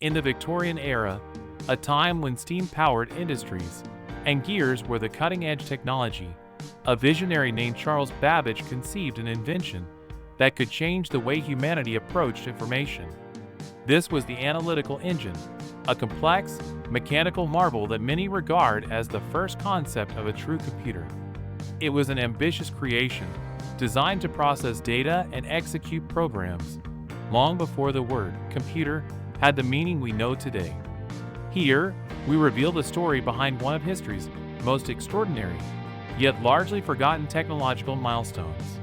In the Victorian era, a time when steam-powered industries and gears were the cutting-edge technology, a visionary named Charles Babbage conceived an invention that could change the way humanity approached information. This was the analytical engine, a complex, mechanical marvel that many regard as the first concept of a true computer. It was an ambitious creation, designed to process data and execute programs, long before the word computer had the meaning we know today. Here, we reveal the story behind one of history's most extraordinary, yet largely forgotten technological milestones.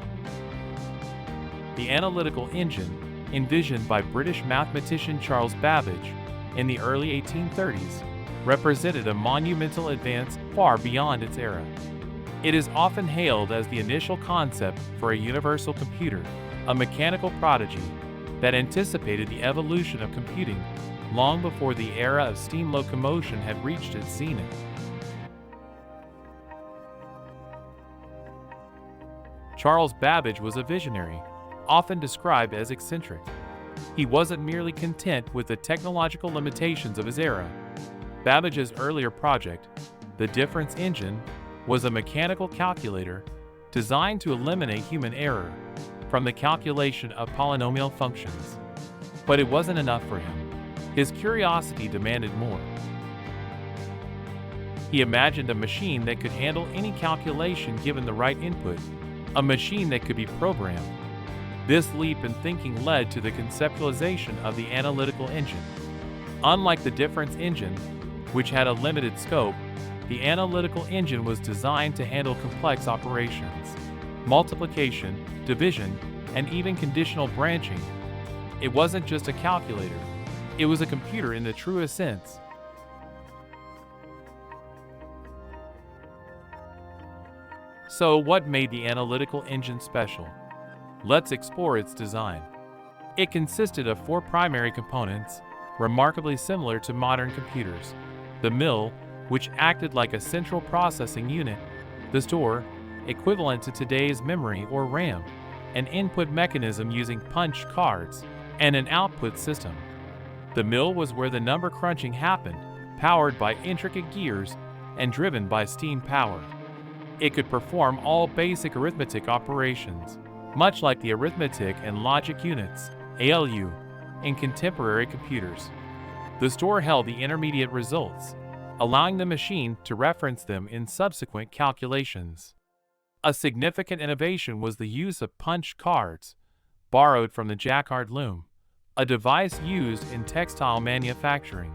The analytical engine, envisioned by British mathematician Charles Babbage in the early 1830s, represented a monumental advance far beyond its era. It is often hailed as the initial concept for a universal computer, a mechanical prodigy that anticipated the evolution of computing long before the era of steam locomotion had reached its zenith. Charles Babbage was a visionary, often described as eccentric. He wasn't merely content with the technological limitations of his era. Babbage's earlier project, the difference engine, was a mechanical calculator designed to eliminate human error from the calculation of polynomial functions. But it wasn't enough for him. His curiosity demanded more. He imagined a machine that could handle any calculation given the right input, a machine that could be programmed. This leap in thinking led to the conceptualization of the analytical engine. Unlike the difference engine, which had a limited scope, the analytical engine was designed to handle complex operations, multiplication, division, and even conditional branching. It wasn't just a calculator, it was a computer in the truest sense. So, what made the analytical engine special? Let's explore its design. It consisted of 4 primary components, remarkably similar to modern computers: the mill, which acted like a central processing unit; the store, equivalent to today's memory or RAM; an input mechanism using punch cards; and an output system. The mill was where the number crunching happened, powered by intricate gears and driven by steam power. It could perform all basic arithmetic operations, much like the arithmetic and logic units, ALU, in contemporary computers. The store held the intermediate results, allowing the machine to reference them in subsequent calculations. A significant innovation was the use of punch cards, borrowed from the jacquard loom, a device used in textile manufacturing.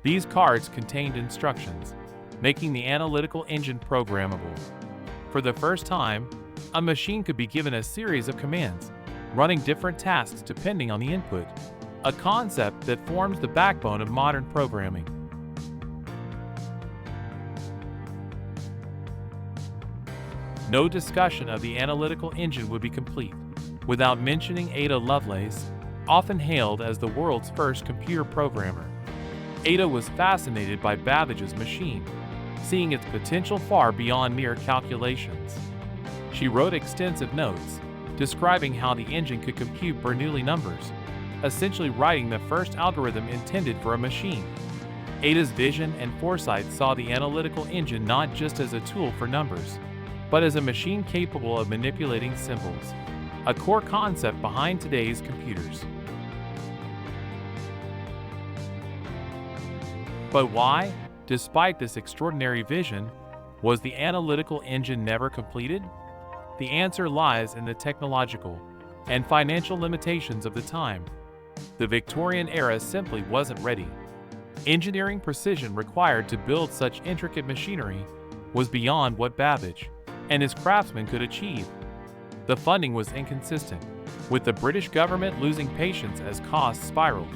These cards contained instructions, making the analytical engine programmable. For the first time, a machine could be given a series of commands, running different tasks depending on the input, a concept that forms the backbone of modern programming. No discussion of the analytical engine would be complete without mentioning Ada Lovelace, often hailed as the world's first computer programmer. Ada was fascinated by Babbage's machine, seeing its potential far beyond mere calculations. She wrote extensive notes, describing how the engine could compute Bernoulli numbers, essentially writing the first algorithm intended for a machine. Ada's vision and foresight saw the analytical engine not just as a tool for numbers, but as a machine capable of manipulating symbols, a core concept behind today's computers. But why, despite this extraordinary vision, was the analytical engine never completed? The answer lies in the technological and financial limitations of the time. The Victorian era simply wasn't ready. Engineering precision required to build such intricate machinery was beyond what Babbage and his craftsmen could achieve. The funding was inconsistent, with the British government losing patience as costs spiraled.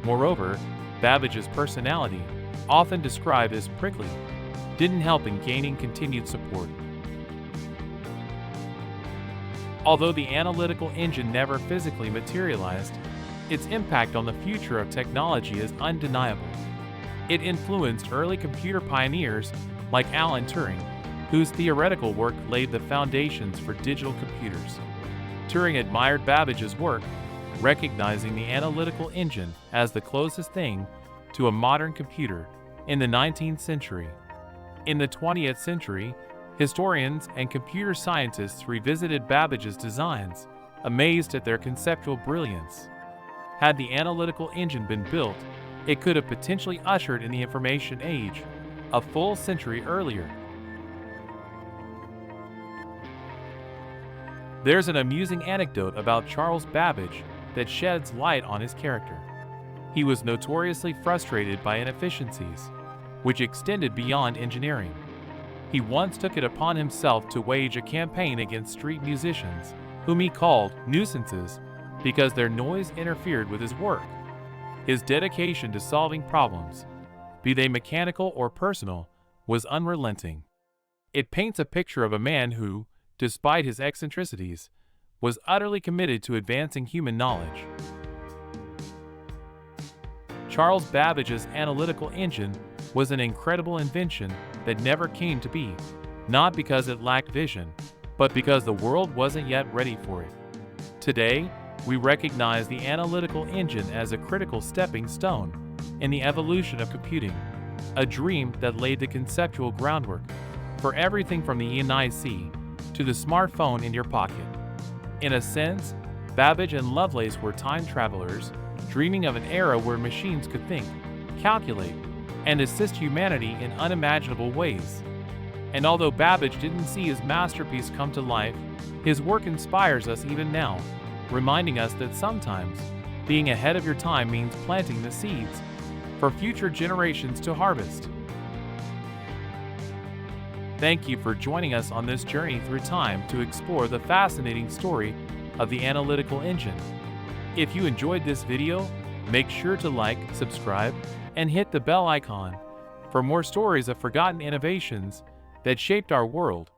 Moreover, Babbage's personality, often described as prickly, didn't help in gaining continued support. Although the analytical engine never physically materialized, its impact on the future of technology is undeniable. It influenced early computer pioneers like Alan Turing, whose theoretical work laid the foundations for digital computers. Turing admired Babbage's work, recognizing the analytical engine as the closest thing to a modern computer in the 19th century. In the 20th century, historians and computer scientists revisited Babbage's designs, amazed at their conceptual brilliance. Had the analytical engine been built, it could have potentially ushered in the information age a full century earlier. There's an amusing anecdote about Charles Babbage that sheds light on his character. He was notoriously frustrated by inefficiencies, which extended beyond engineering. He once took it upon himself to wage a campaign against street musicians, whom he called nuisances because their noise interfered with his work. His dedication to solving problems, be they mechanical or personal, was unrelenting. It paints a picture of a man who, despite his eccentricities, was utterly committed to advancing human knowledge. Charles Babbage's analytical engine was an incredible invention that never came to be, not because it lacked vision, but because the world wasn't yet ready for it. Today, we recognize the analytical engine as a critical stepping stone in the evolution of computing, a dream that laid the conceptual groundwork for everything from the ENIC to the smartphone in your pocket. In a sense, Babbage and Lovelace were time travelers, dreaming of an era where machines could think, calculate, and assist humanity in unimaginable ways. And although Babbage didn't see his masterpiece come to life, his work inspires us even now, reminding us that sometimes being ahead of your time means planting the seeds for future generations to harvest. Thank you for joining us on this journey through time to explore the fascinating story of the analytical engine. If you enjoyed this video, make sure to like, subscribe, and hit the bell icon for more stories of forgotten innovations that shaped our world.